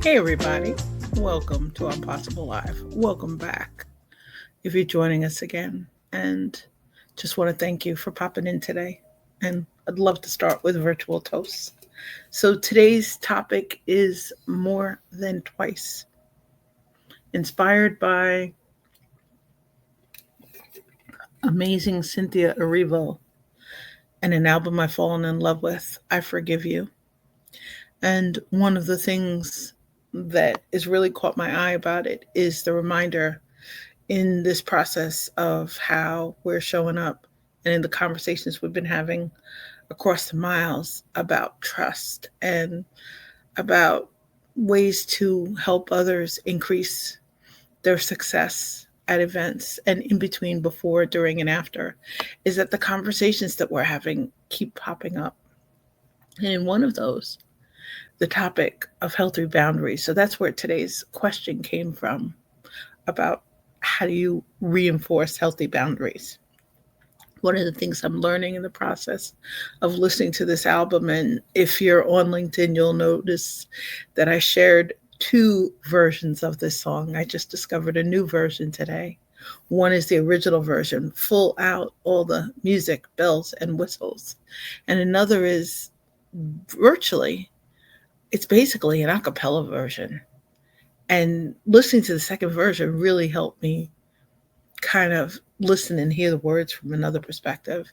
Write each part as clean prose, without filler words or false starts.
Hey, everybody. Welcome to Impossible Live. Welcome back if you're joining us again. And just want to thank you for popping in today. And I'd love to start with virtual toasts. So today's topic is more than twice, inspired by amazing Cynthia Erivo and an album I've fallen in love with, I Forgive You. And one of the things that is really caught my eye about it is the reminder in this process of how we're showing up and in the conversations we've been having across the miles about trust and about ways to help others increase their success at events and in between, before, during, and after, is that the conversations that we're having keep popping up. And in one of those, the topic of healthy boundaries. So that's where today's question came from, about how do you reinforce healthy boundaries? One of the things I'm learning in the process of listening to this album, and if you're on LinkedIn, you'll notice that I shared two versions of this song. I just discovered a new version today. One is the original version, full out, all the music, bells, and whistles. And another is virtually, it's basically an a cappella version. And listening to the second version really helped me kind of listen and hear the words from another perspective.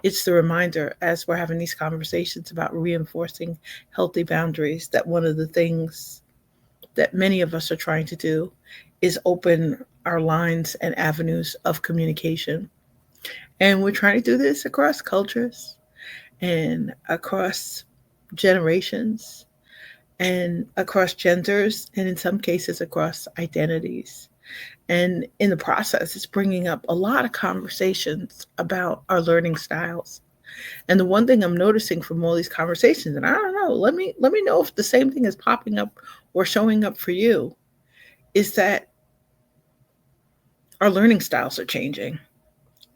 It's the reminder, as we're having these conversations about reinforcing healthy boundaries, that one of the things that many of us are trying to do is open our lines and avenues of communication. And we're trying to do this across cultures and across generations and across genders, and in some cases across identities. And in the process, it's bringing up a lot of conversations about our learning styles. And the one thing I'm noticing from all these conversations, and I don't know, let me know if the same thing is popping up or showing up for you, is that our learning styles are changing.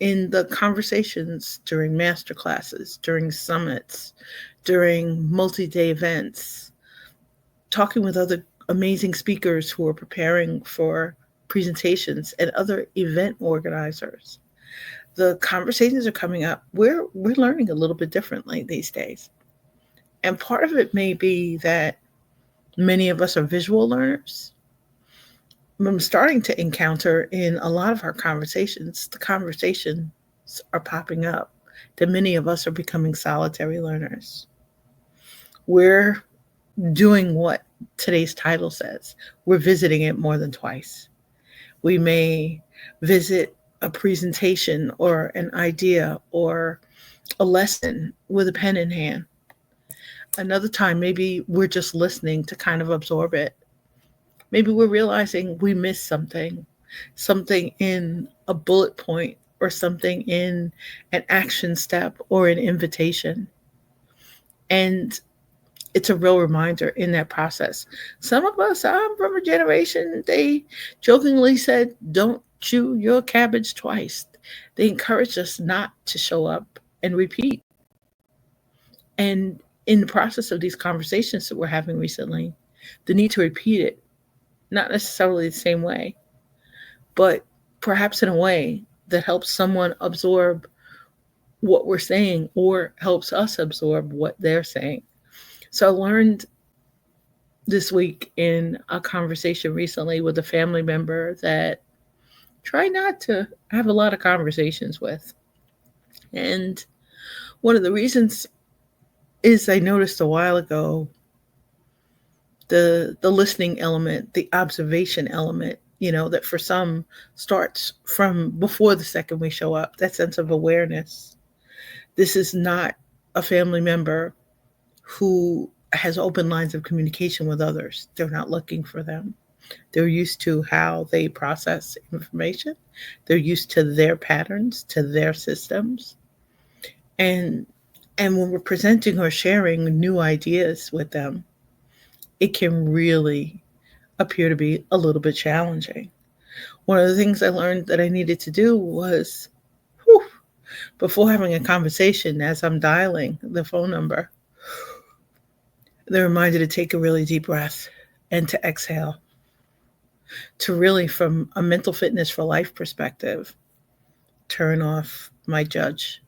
In the conversations during master classes, during summits, during multi-day events, talking with other amazing speakers who are preparing for presentations and other event organizers, the conversations are coming up. We're learning a little bit differently these days. And part of it may be that many of us are visual learners. I'm starting to encounter in a lot of our conversations, the conversations are popping up that many of us are becoming solitary learners. We're doing what today's title says. We're visiting it more than twice. We may visit a presentation or an idea or a lesson with a pen in hand. Another time, maybe we're just listening to kind of absorb it. Maybe we're realizing we missed something, something in a bullet point or something in an action step or an invitation. And it's a real reminder in that process. Some of us, I'm from a generation, they jokingly said, don't chew your cabbage twice. They encouraged us not to show up and repeat. And in the process of these conversations that we're having recently, the need to repeat it, not necessarily the same way, but perhaps in a way that helps someone absorb what we're saying or helps us absorb what they're saying. So I learned this week in a conversation recently with a family member that try not to have a lot of conversations with. And one of the reasons is I noticed a while ago the listening element, the observation element, that for some starts from before the second we show up, that sense of awareness. This is not a family member who has open lines of communication with others. They're not looking for them. They're used to how they process information. They're used to their patterns, to their systems. And when we're presenting or sharing new ideas with them, it can really appear to be a little bit challenging. One of the things I learned that I needed to do was, whew, before having a conversation, as I'm dialing the phone number, the reminder to take a really deep breath and to exhale, to really, from a mental fitness for life perspective, turn off my judge.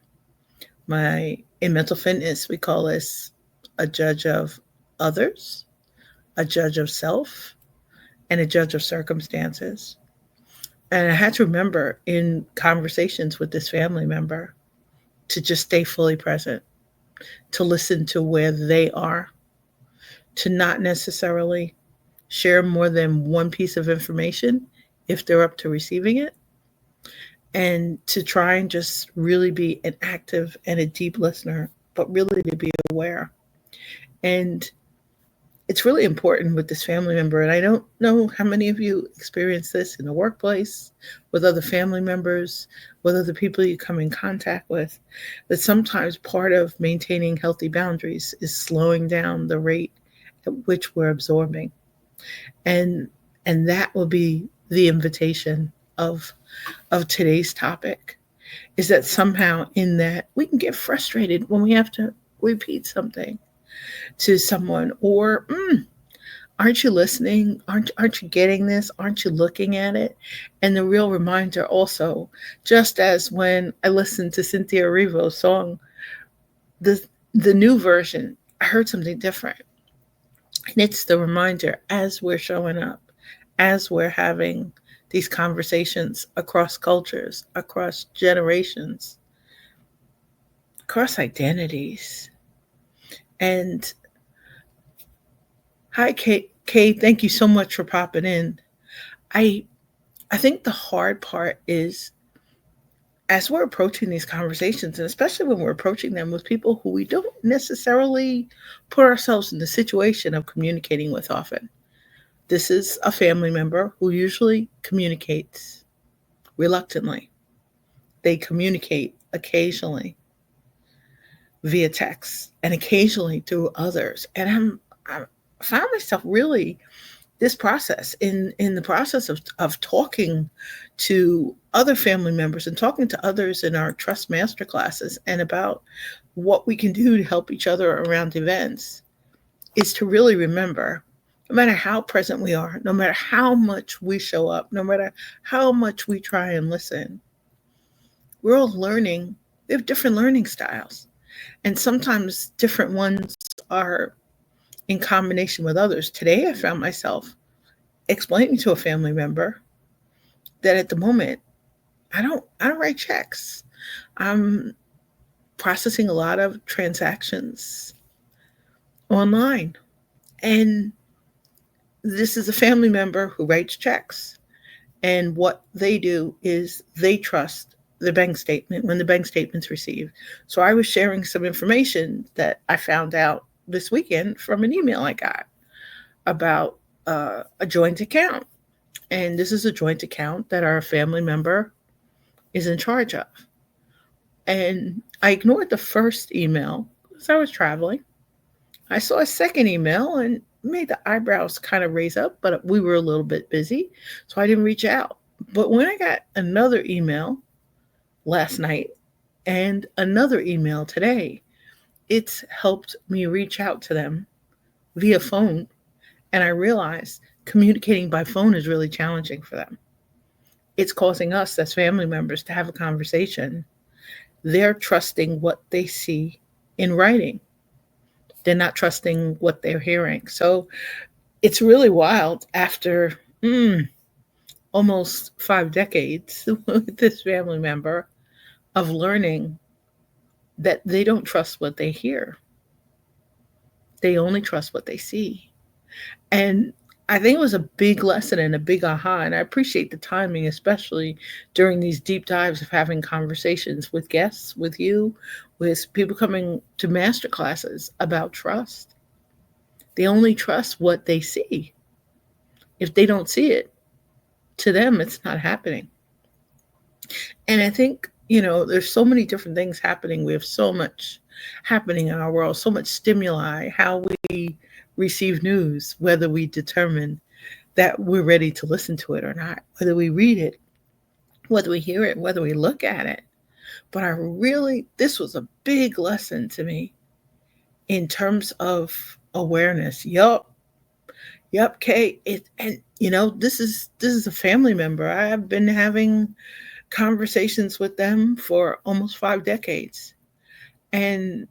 In mental fitness, we call this a judge of others, a judge of self, and a judge of circumstances. And I had to remember in conversations with this family member to just stay fully present, to listen to where they are, to not necessarily share more than one piece of information if they're up to receiving it, and to try and just really be an active and a deep listener, but really to be aware. And it's really important with this family member. And I don't know how many of you experience this in the workplace, with other family members, with other people you come in contact with, that sometimes part of maintaining healthy boundaries is slowing down the rate at which we're absorbing. And that will be the invitation of today's topic, is that somehow in that we can get frustrated when we have to repeat something to someone, or aren't you listening? Aren't you getting this? Aren't you looking at it? And the real reminder also, just as when I listened to Cynthia Erivo's song, the the new version, I heard something different. And it's the reminder, as we're showing up, as we're having these conversations across cultures, across generations, across identities. And hi, Kate. Kate, thank you so much for popping in. I I think the hard part is, as we're approaching these conversations, and especially when we're approaching them with people who we don't necessarily put ourselves in the situation of communicating with often. This is a family member who usually communicates reluctantly. They communicate occasionally via text and occasionally through others. And I found myself really, this process, in the process of talking to other family members and talking to others in our trust master classes and about what we can do to help each other around events, is to really remember, no matter how present we are, no matter how much we show up, no matter how much we try and listen, we're all learning. We have different learning styles. And sometimes different ones are in combination with others. Today, I found myself explaining to a family member that at the moment, I don't write checks. I'm processing a lot of transactions online. And this is a family member who writes checks. And what they do is they trust the bank statement when the bank statement's received. So I was sharing some information that I found out this weekend from an email I got about a joint account. And this is a joint account that our family member is in charge of. And I ignored the first email because I was traveling. I saw a second email and made the eyebrows kind of raise up, but we were a little bit busy, so I didn't reach out. But when I got another email last night and another email today, it's helped me reach out to them via phone. And I realized communicating by phone is really challenging for them. It's causing us as family members to have a conversation. They're trusting what they see in writing. They're not trusting what they're hearing. So it's really wild after almost 5 decades with this family member, of learning that they don't trust what they hear. They only trust what they see. And I think it was a big lesson and a big aha. And I appreciate the timing, especially during these deep dives of having conversations with guests, with you, with people coming to master classes about trust. They only trust what they see. If they don't see it, to them, it's not happening. And I think, there's so many different things happening. We have so much happening in our world, so much stimuli, how we receive news, whether we determine that we're ready to listen to it or not, whether we read it, whether we hear it, whether we look at it. But this was a big lesson to me in terms of awareness. Yup, Yep, Kate. And this is a family member. I have been having conversations with them for almost 5 decades, and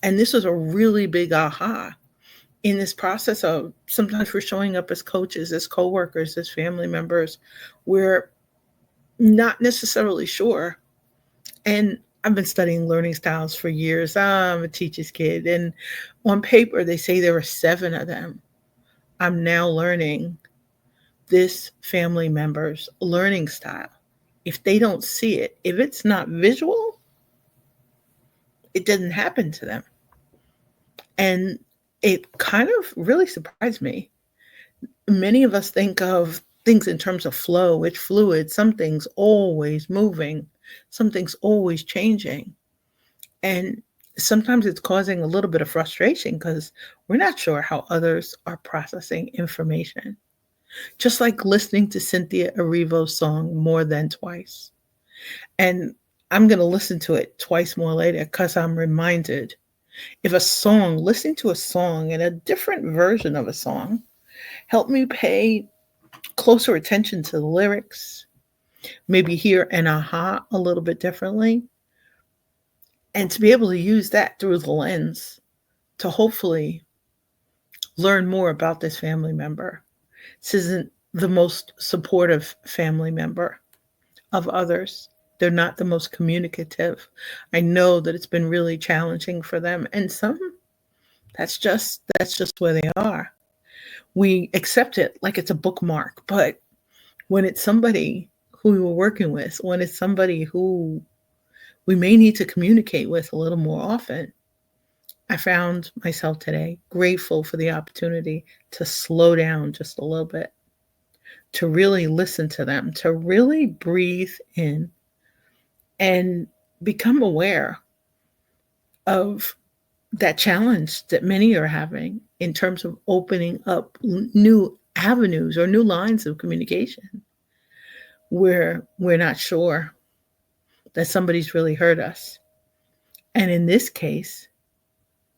this was a really big aha in this process of sometimes we're showing up as coaches, as coworkers, as family members. We're not necessarily sure. And I've been studying learning styles for years. I'm a teacher's kid, and on paper they say there are 7 of them. I'm now learning this family member's learning style. If they don't see it, if it's not visual, it doesn't happen to them. And it kind of really surprised me. Many of us think of things in terms of flow, it's fluid, something's always moving, something's always changing. And sometimes it's causing a little bit of frustration because we're not sure how others are processing information. Just like listening to Cynthia Erivo's song more than twice. And I'm going to listen to it twice more later because I'm reminded if a song, listening to a song and a different version of a song, helped me pay closer attention to the lyrics, maybe hear an aha a little bit differently, and to be able to use that through the lens to hopefully learn more about this family member. This isn't the most supportive family member of others. They're not the most communicative. I know that it's been really challenging for them, and some that's just where they are. We accept it like it's a bookmark, but when it's somebody who we were working with, when it's somebody who we may need to communicate with a little more often, I found myself today grateful for the opportunity to slow down just a little bit, to really listen to them, to really breathe in and become aware of that challenge that many are having in terms of opening up new avenues or new lines of communication where we're not sure that somebody's really heard us. And in this case,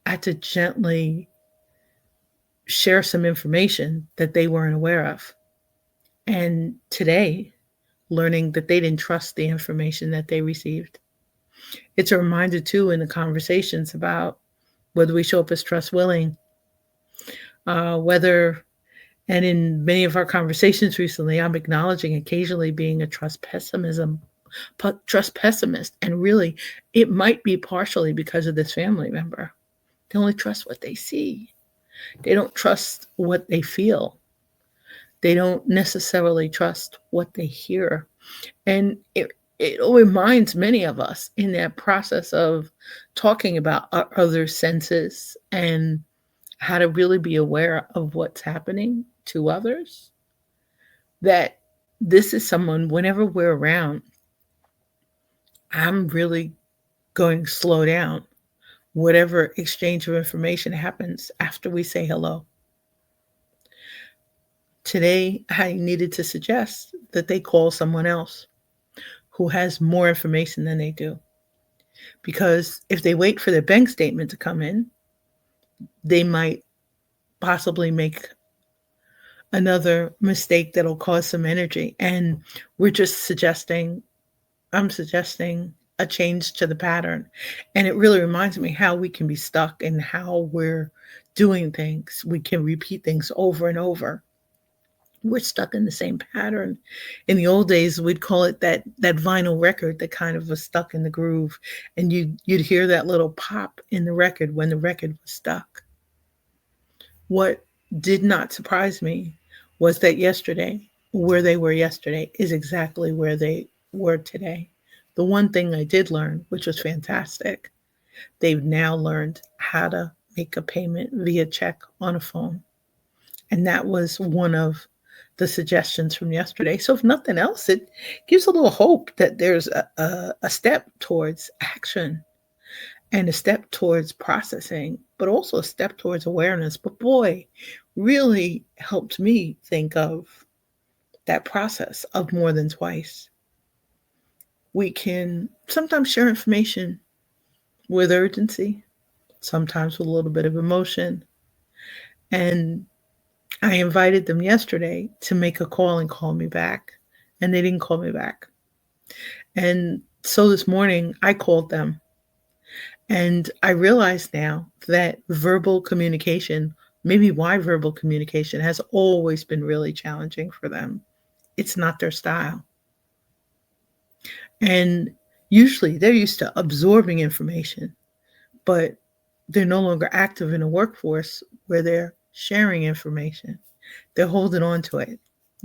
I had to gently share some information that they weren't aware of. And today, learning that they didn't trust the information that they received. It's a reminder, too, in the conversations about whether we show up as trust willing, whether, and in many of our conversations recently, I'm acknowledging occasionally being a trust pessimist. And really, it might be partially because of this family member. They only trust what they see, they don't trust what they feel, they don't necessarily trust what they hear. And it reminds many of us in that process of talking about our other senses and how to really be aware of what's happening to others, that this is someone, whenever we're around, I'm really going to slow down whatever exchange of information happens after we say hello. Today, I needed to suggest that they call someone else who has more information than they do. Because if they wait for their bank statement to come in, they might possibly make another mistake that'll cause some energy. And we're just suggesting, I'm suggesting a change to the pattern. And it really reminds me how we can be stuck in how we're doing things. We can repeat things over and over. We're stuck in the same pattern. In the old days, we'd call it that vinyl record that kind of was stuck in the groove, and you'd hear that little pop in the record when the record was stuck. What did not surprise me was that yesterday, where they were yesterday, is exactly where they were today. The one thing I did learn, which was fantastic, they've now learned how to make a payment via check on a phone. And that was one of the suggestions from yesterday. So, if nothing else, it gives a little hope that there's a step towards action and a step towards processing, but also a step towards awareness. But boy, really helped me think of that process of more than twice. We can sometimes share information with urgency, sometimes with a little bit of emotion. And I invited them yesterday to make a call and call me back, and they didn't call me back. And so this morning I called them, and I realize now that verbal communication, maybe why verbal communication has always been really challenging for them. It's not their style. And usually they're used to absorbing information, but they're no longer active in a workforce where they're sharing information. They're holding on to it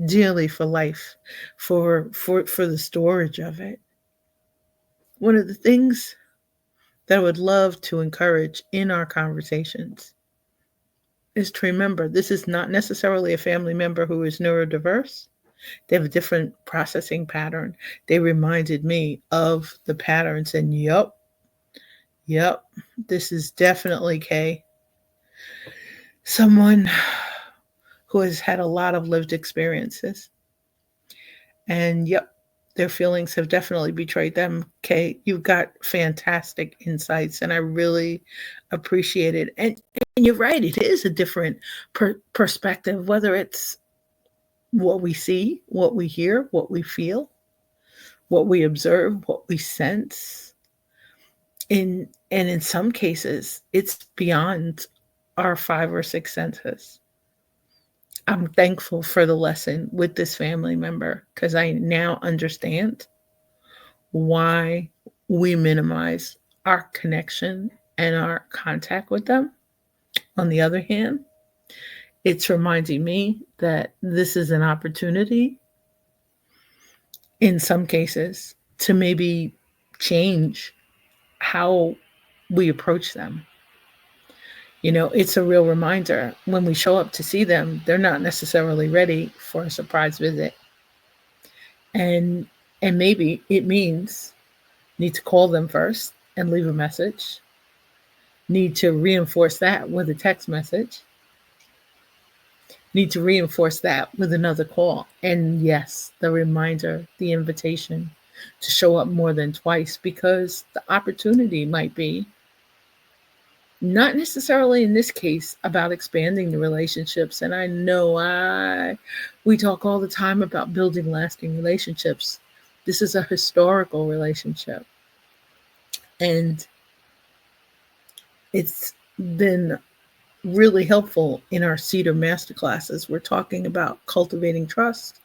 dearly for life, for the storage of it. One of the things that I would love to encourage in our conversations is to remember this is not necessarily a family member who is neurodiverse. They have a different processing pattern. They reminded me of the patterns, and yep, this is definitely Kay, someone who has had a lot of lived experiences. And yep, their feelings have definitely betrayed them. Kay, you've got fantastic insights, and I really appreciate it. And you're right, it is a different perspective, whether it's what we see, what we hear, what we feel, what we observe, what we sense. In some cases, it's beyond our five or six senses. I'm thankful for the lesson with this family member because I now understand why we minimize our connection and our contact with them. On the other hand, it's reminding me that this is an opportunity in some cases to maybe change how we approach them. You know, it's a real reminder when we show up to see them, they're not necessarily ready for a surprise visit. And maybe it means need to call them first and leave a message. Need to reinforce that with a text message. Need to reinforce that with another call. And yes, the reminder, the invitation to show up more than twice because the opportunity might be not necessarily in this case about expanding the relationships. And I know we talk all the time about building lasting relationships. This is a historical relationship, and it's been really helpful in our Cedar masterclasses. We're talking about cultivating trust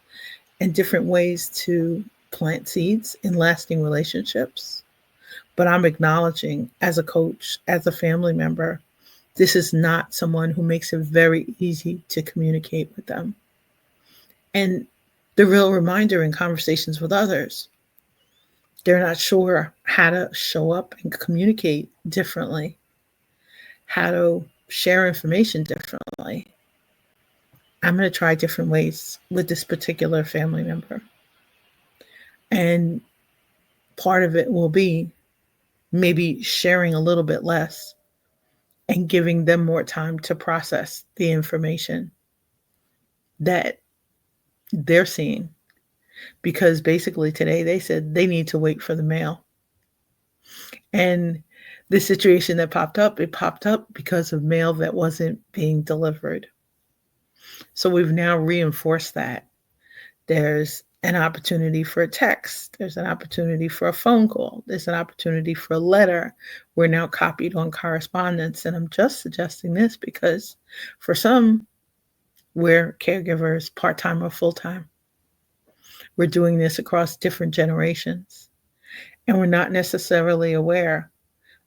and different ways to plant seeds in lasting relationships. But I'm acknowledging as a coach, as a family member, this is not someone who makes it very easy to communicate with them. And the real reminder in conversations with others, they're not sure how to show up and communicate differently, how to share information differently. I'm going to try different ways with this particular family member. And part of it will be maybe sharing a little bit less and giving them more time to process the information that they're seeing. Because basically today they said they need to wait for the mail. And the situation that popped up, it popped up because of mail that wasn't being delivered. So we've now reinforced that. There's an opportunity for a text. There's an opportunity for a phone call. There's an opportunity for a letter. We're now copied on correspondence. And I'm just suggesting this because for some, we're caregivers, part-time or full-time. We're doing this across different generations. And we're not necessarily aware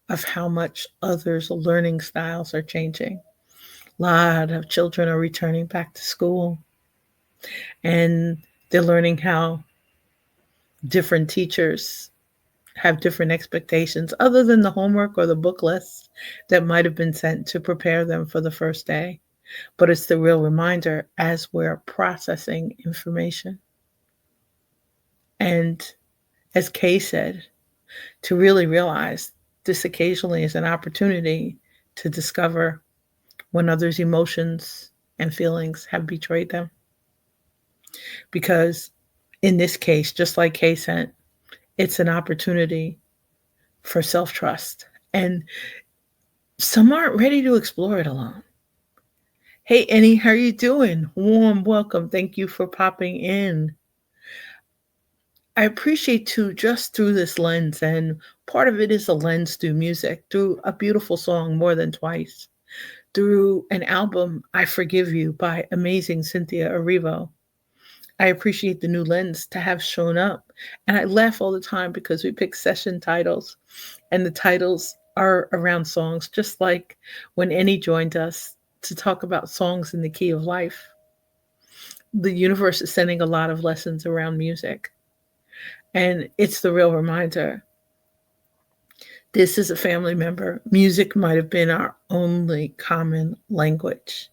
of how much others' learning styles are changing. A lot of children are returning back to school, and they're learning how different teachers have different expectations other than the homework or the book lists that might have been sent to prepare them for the first day. But it's the real reminder as we're processing information. And as Kay said, to really realize this occasionally is an opportunity to discover when others' emotions and feelings have betrayed them. Because in this case, just like Kay said, it's an opportunity for self-trust. And some aren't ready to explore it alone. Hey Annie, how are you doing? Warm welcome. Thank you for popping in. I appreciate too just through this lens, and part of it is a lens through music, through a beautiful song more than twice, through an album, I Forgive You by amazing Cynthia Erivo. I appreciate the new lens to have shown up. And I laugh all the time because we pick session titles and the titles are around songs, just like when Annie joined us to talk about songs in the key of life. The universe is sending a lot of lessons around music. And it's the real reminder this is a family member. Music might have been our only common language.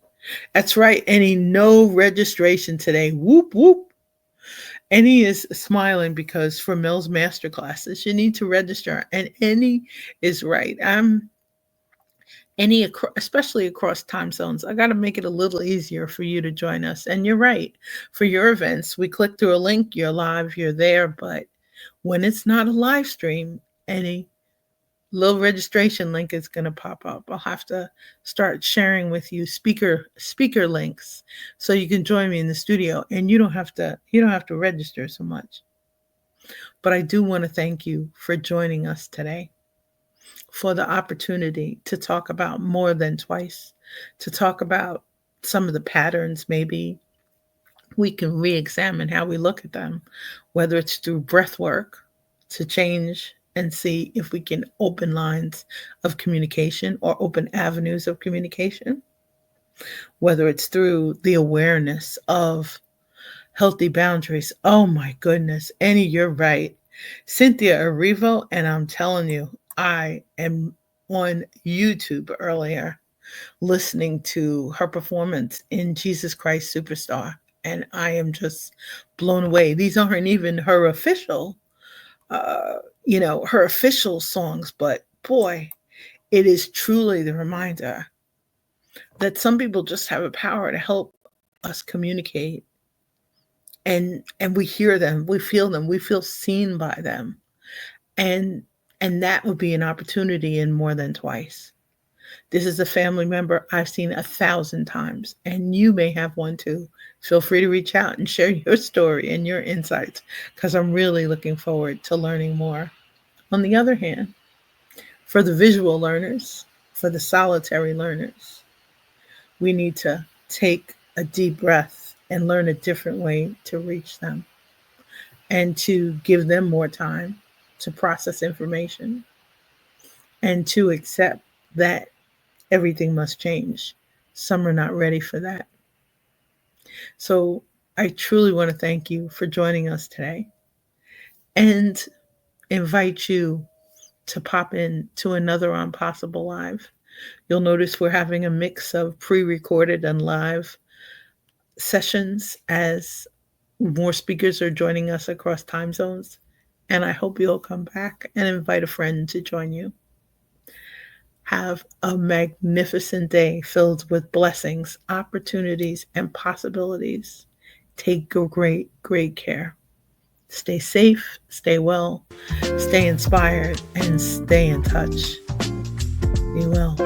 That's right. Any no registration today. Whoop, whoop. Annie is smiling because for Mel's master classes, you need to register. And Annie is right. I'm any especially across time zones. I got to make it a little easier for you to join us. And you're right. For your events, we click through a link, you're live, you're there, but when it's not a live stream, any little registration link is going to pop up. I'll have to start sharing with you speaker links so you can join me in the studio and you don't have to register so much. But I do want to thank you for joining us today, for the opportunity to talk about more than twice, to talk about some of the patterns maybe we can re-examine how we look at them, whether it's through breath work to change and see if we can open lines of communication or open avenues of communication, whether it's through the awareness of healthy boundaries. Oh my goodness, Annie, you're right. Cynthia Erivo, and I'm telling you, I am on YouTube earlier listening to her performance in Jesus Christ Superstar, and I am just blown away. These aren't even her official, uh, her official songs, but boy, it is truly the reminder that some people just have a power to help us communicate, and we hear them, we feel seen by them, and that would be an opportunity in more than twice. This is a family member I've seen 1,000 times, and you may have one too. Feel free to reach out and share your story and your insights because I'm really looking forward to learning more. On the other hand, for the visual learners, for the solitary learners, we need to take a deep breath and learn a different way to reach them and to give them more time to process information and to accept that everything must change. Some are not ready for that. So I truly want to thank you for joining us today and invite you to pop in to another On Possible Live. You'll notice we're having a mix of pre-recorded and live sessions as more speakers are joining us across time zones. And I hope you'll come back and invite a friend to join you. Have a magnificent day filled with blessings, opportunities, and possibilities. Take great, great care. Stay safe, stay well, stay inspired, and stay in touch. Be well.